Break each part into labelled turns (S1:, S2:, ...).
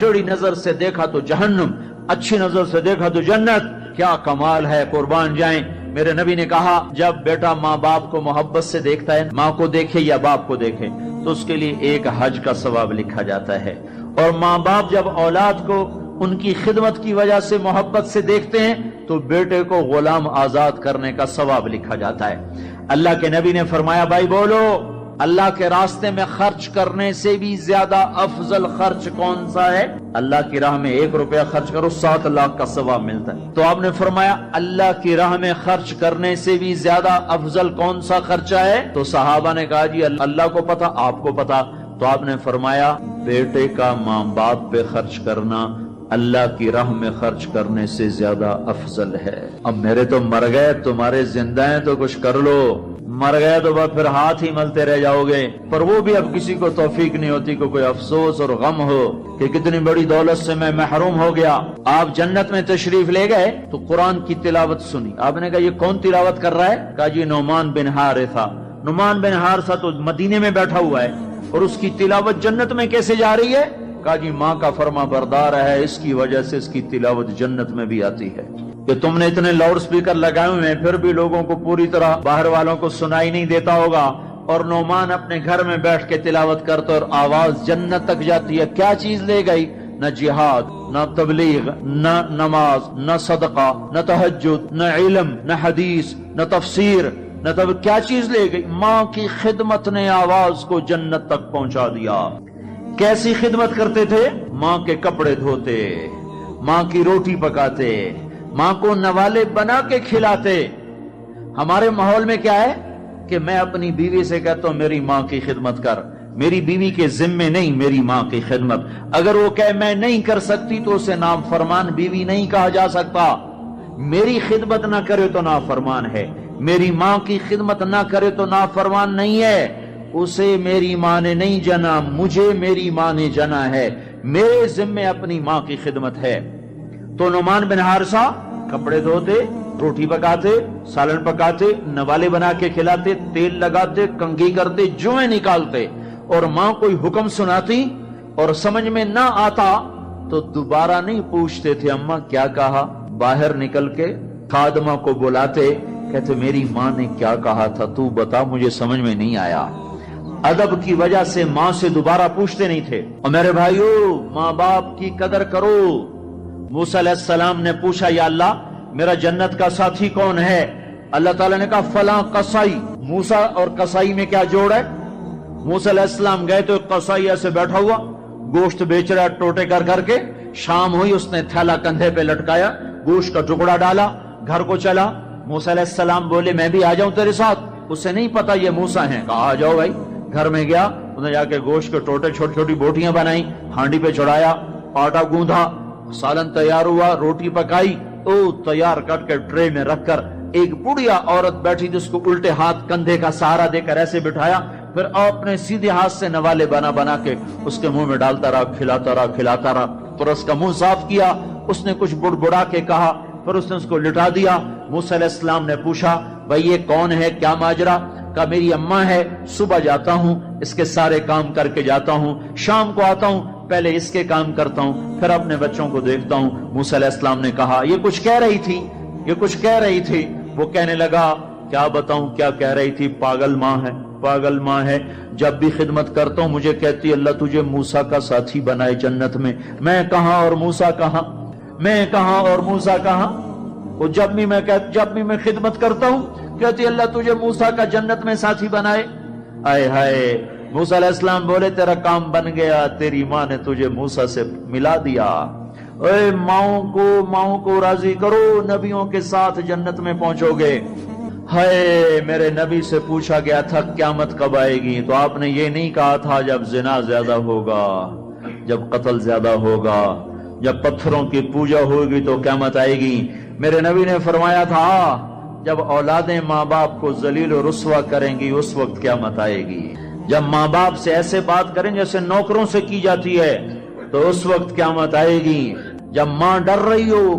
S1: ٹیڑھی نظر سے دیکھا تو جہنم، اچھی نظر سے دیکھا تو جنت. کیا کمال ہے، قربان جائیں. میرے نبی نے کہا جب بیٹا ماں باپ کو محبت سے دیکھتا ہے، ماں کو دیکھے یا باپ کو دیکھے، تو اس کے لیے ایک حج کا ثواب لکھا جاتا ہے. اور ماں باپ جب اولاد کو ان کی خدمت کی وجہ سے محبت سے دیکھتے ہیں تو بیٹے کو غلام آزاد کرنے کا ثواب لکھا جاتا ہے. اللہ کے نبی نے فرمایا بھائی بولو، اللہ کے راستے میں خرچ کرنے سے بھی زیادہ افضل خرچ کون سا ہے؟ اللہ کی راہ میں 1 روپیہ خرچ کرو 7 لاکھ کا ثواب ملتا ہے. تو آپ نے فرمایا اللہ کی راہ میں خرچ کرنے سے بھی زیادہ افضل کون سا خرچہ ہے؟ تو صحابہ نے کہا جی اللہ کو پتا، آپ کو پتا. تو آپ نے فرمایا بیٹے کا ماں باپ پہ خرچ کرنا اللہ کی راہ میں خرچ کرنے سے زیادہ افضل ہے. اب میرے تو مر گئے، تمہارے زندہ ہیں تو کچھ کر لو، مر گئے تو بس پھر ہاتھ ہی ملتے رہ جاؤ گے. پر وہ بھی اب کسی کو توفیق نہیں ہوتی کہ کوئی افسوس اور غم ہو کہ کتنی بڑی دولت سے میں محروم ہو گیا. آپ جنت میں تشریف لے گئے تو قرآن کی تلاوت سنی. آپ نے کہا یہ کون تلاوت کر رہا ہے؟ کہا جی نعمان بن حارثہ. نعمان بن حارثہ تو مدینے میں بیٹھا ہوا ہے اور اس کی تلاوت جنت میں کیسے جا رہی ہے؟ کہا جی ماں کا فرما بردار ہے، اس کی وجہ سے اس کی تلاوت جنت میں بھی آتی ہے. کہ تم نے اتنے لاؤڈ سپیکر لگائے ہوئے ہیں پھر بھی لوگوں کو پوری طرح باہر والوں کو سنائی نہیں دیتا ہوگا، اور نعمان اپنے گھر میں بیٹھ کے تلاوت کرتا اور آواز جنت تک جاتی ہے. کیا چیز لے گئی؟ نہ جہاد، نہ تبلیغ، نہ نماز، نہ صدقہ، نہ تہجد، نہ علم، نہ حدیث، نہ تفسیر، نہ کیا چیز لے گئی؟ ماں کی خدمت نے آواز کو جنت تک پہنچا دیا. کیسی خدمت کرتے تھے؟ ماں کے کپڑے دھوتے، ماں کی روٹی پکاتے، ماں کو نوالے بنا کے کھلاتے. ہمارے ماحول میں کیا ہے کہ میں اپنی بیوی سے کہتا ہوں میری ماں کی خدمت کر، میری بیوی کے ذمے نہیں میری ماں کی خدمت. اگر وہ کہے میں نہیں کر سکتی تو اسے نافرمان بیوی نہیں کہا جا سکتا. میری خدمت نہ کرے تو نافرمان ہے، میری ماں کی خدمت نہ کرے تو نافرمان نہیں ہے. اسے میری ماں نے نہیں جنا، مجھے میری ماں نے جنا ہے. میرے ذمے اپنی ماں کی خدمت ہے. تو نعمان بن حارثہ کپڑے دھوتے، روٹی پکاتے، سالن پکاتے، نوالے بنا کے کھلاتے، تیل لگاتے، کنگھی کرتے، جوئیں نکالتے. اور ماں کوئی حکم سناتی اور سمجھ میں نہ آتا تو دوبارہ نہیں پوچھتے تھے اماں کیا کہا. باہر نکل کے خادمہ کو بلاتے، کہتے میری ماں نے کیا کہا تھا تو بتا، مجھے سمجھ میں نہیں آیا. ادب کی وجہ سے ماں سے دوبارہ پوچھتے نہیں تھے. اور میرے بھائیو ماں باپ کی قدر کرو. موسیٰ علیہ السلام نے پوچھا یا اللہ میرا جنت کا ساتھی کون ہے؟ اللہ تعالیٰ نے کہا فلاں قصائی. موسیٰ اور قصائی میں کیا جوڑ ہے؟ موسیٰ علیہ السلام گئے تو ایک قصائی ایسے بیٹھا ہوا گوشت بیچ رہا ٹوٹے کر کر کے. شام ہوئی اس نے تھیلا کندھے پہ لٹکایا، گوشت کا ٹکڑا ڈالا، گھر کو چلا. موسیٰ علیہ السلام بولے میں بھی آ جاؤں تیرے ساتھ؟ اسے نہیں پتا یہ موسیٰ ہیں. کہا آ جاؤ بھائی. گھر میں گیا، انہوں نے جا کے گوشت کے ٹوٹے چھوٹی چھوٹی بوٹیاں بنائی، ہانڈی پہ چڑھایا، آٹا گوندھا، سالن تیار ہوا، روٹی پکائی، تیار کر کے ٹرے میں رکھ کر ایک بڑھیا عورت بیٹھی جس کو الٹے ہاتھ کندھے کا سہارا دے کر ایسے بٹھایا. پھر اپنے سیدھے ہاتھ سے نوالے بنا بنا کے اس کے منہ میں ڈالتا رہا، کھلاتا رہا کھلاتا رہا. پھر اس کا منہ صاف کیا، اس نے کچھ بڑبڑا کے کہا، پھر اس نے اس کو لٹا دیا. موسیٰ علیہ السلام نے پوچھا بھائی یہ کون ہے، کیا ماجرا؟ کہا میری اماں ہے، صبح جاتا ہوں اس کے سارے کام کر کے جاتا ہوں، شام کو آتا ہوں پہلے اس کے کام کرتا ہوں پھر اپنے بچوں کو دیکھتا ہوں. موسیٰ علیہ السلام نے کہا یہ کچھ کہہ رہی تھی، یہ کچھ کہہ رہی تھی. وہ کہنے لگا کیا بتاؤں کیا کہہ رہی تھی؟ پاگل ماں ہے، پاگل ماں ہے. جب بھی خدمت کرتا ہوں مجھے کہتی اللہ تجھے موسیٰ کا ساتھی بنائے جنت میں. میں کہاں اور موسیٰ کہاں، میں کہاں اور موسیٰ کہاں. وہ جب بھی میں خدمت کرتا ہوں کہتی اللہ تجھے موسیٰ کا جنت میں ساتھی بنائے. آئے ہائے. موسیٰ علیہ السلام بولے تیرا کام بن گیا، تیری ماں نے تجھے موسیٰ سے ملا دیا. اے ماؤں کو راضی کرو، نبیوں کے ساتھ جنت میں پہنچو گے. ہائے میرے نبی سے پوچھا گیا تھا قیامت کب آئے گی تو آپ نے یہ نہیں کہا تھا جب زنا زیادہ ہوگا، جب قتل زیادہ ہوگا، جب پتھروں کی پوجا ہوگی تو قیامت آئے گی. میرے نبی نے فرمایا تھا جب اولادیں ماں باپ کو ذلیل و رسوا کریں گی اس وقت قیامت آئے گی. جب ماں باپ سے ایسے بات کریں جیسے نوکروں سے کی جاتی ہے تو اس وقت قیامت آئے گی. جب ماں ڈر رہی ہو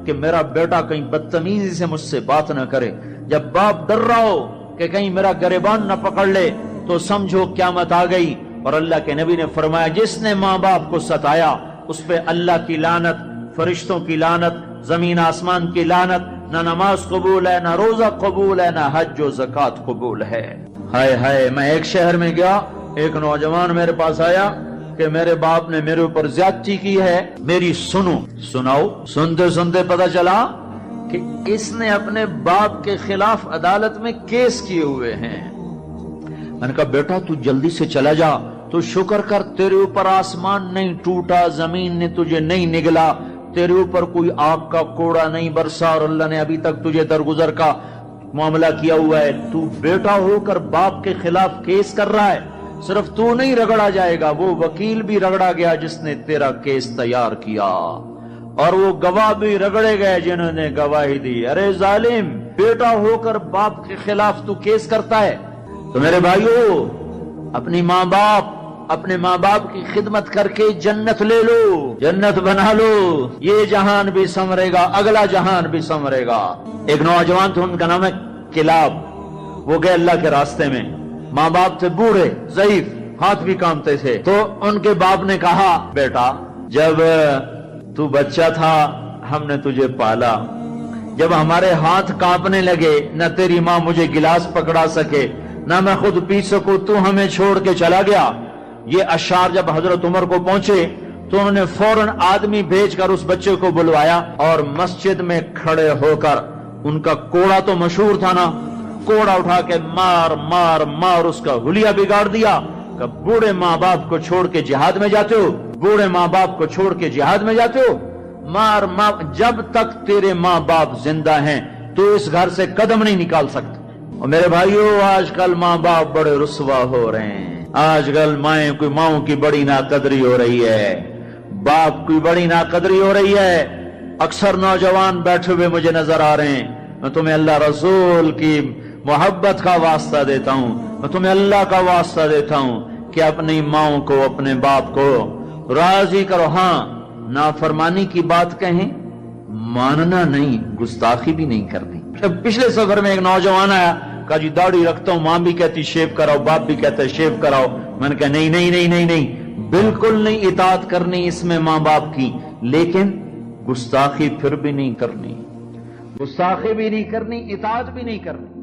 S1: کہ میرا بیٹا کہیں بدتمیزی سے مجھ سے بات نہ کرے، جب باپ ڈر رہا ہو کہ کہیں میرا گریبان نہ پکڑ لے تو سمجھو قیامت آ گئی. اور اللہ کے نبی نے فرمایا جس نے ماں باپ کو ستایا اس پہ اللہ کی لعنت، فرشتوں کی لعنت، زمین آسمان کی لعنت، نہ نماز قبول ہے، نہ روزہ قبول ہے، نہ حج و زکات قبول ہے۔ ہائے ہائے، میں ایک شہر میں گیا، ایک نوجوان میرے پاس آیا کہ میرے باپ نے میرے اوپر زیادتی کی ہے، میری سناؤ۔ سنتے سنتے پتہ چلا کہ اس نے اپنے باپ کے خلاف عدالت میں کیس کیے ہوئے ہیں۔ میں نے کہا بیٹا تو جلدی سے چلا جا، تو شکر کر تیرے اوپر آسمان نہیں ٹوٹا، زمین نے تجھے نہیں نگلا، تیرے اوپر کوئی آگ کا کوڑا نہیں برسا، اور اللہ نے ابھی تک تجھے درگزر کا معاملہ کیا ہوا ہے۔ تو بیٹا ہو کر باپ کے خلاف کیس کر رہا ہے، صرف تو نہیں رگڑا جائے گا، وہ وکیل بھی رگڑا گیا جس نے تیرا کیس تیار کیا، اور وہ گواہ بھی رگڑے گئے جنہوں نے گواہی دی۔ ارے ظالم، بیٹا ہو کر باپ کے خلاف تو کیس کرتا ہے؟ تو میرے بھائیو، اپنے ماں باپ کی خدمت کر کے جنت لے لو، جنت بنا لو، یہ جہان بھی سنورے گا، اگلا جہان بھی سنورے گا۔ ایک نوجوان تھے، ان کا نام ہے کلاب، وہ گئے اللہ کے راستے میں، ماں باپ تھے بوڑھے ضعیف، ہاتھ بھی کامتے تھے، تو ان کے باپ نے کہا بیٹا جب تو بچہ تھا ہم نے تجھے پالا، جب ہمارے ہاتھ کانپنے لگے، نہ تیری ماں مجھے گلاس پکڑا سکے نہ میں خود پی سکوں، تو ہمیں چھوڑ کے چلا گیا۔ یہ اشعار جب حضرت عمر کو پہنچے تو انہوں نے فوراً آدمی بھیج کر اس بچے کو بلوایا، اور مسجد میں کھڑے ہو کر ان کا کوڑا تو مشہور تھا نا، کوڑا اٹھا کے مار مار مار اس کا حلیہ بگاڑ دیا کہ بوڑھے ماں باپ کو چھوڑ کے جہاد میں جاتے ہو، بوڑھے ماں باپ کو چھوڑ کے جہاد میں جاتے ہو، مار مار، جب تک تیرے ماں باپ زندہ ہیں تو اس گھر سے قدم نہیں نکال سکتا۔ اور میرے بھائیو، آج کل ماں باپ بڑے رسوا ہو رہے ہیں، آج کل ماؤں کی بڑی ناقدری ہو رہی ہے، باپ کی بڑی ناقدری ہو رہی ہے۔ اکثر نوجوان بیٹھے ہوئے مجھے نظر آ رہے ہیں، میں تمہیں اللہ رسول کی محبت کا واسطہ دیتا ہوں، میں تمہیں اللہ کا واسطہ دیتا ہوں کہ اپنی ماؤں کو، اپنے باپ کو راضی کرو۔ ہاں، نافرمانی کی بات کہیں، ماننا نہیں، گستاخی بھی نہیں کرنی۔ پچھلے سفر میں ایک نوجوان آیا، کہا جی داڑھی رکھتا ہوں، ماں بھی کہتی شیو کراؤ، باپ بھی کہتا ہے شیو کراؤ۔ میں نے کہا نہیں نہیں نہیں نہیں نہیں، بالکل نہیں اطاعت کرنی اس میں ماں باپ کی، لیکن گستاخی پھر بھی نہیں کرنی، گستاخی بھی نہیں کرنی، اطاعت بھی نہیں کرنی۔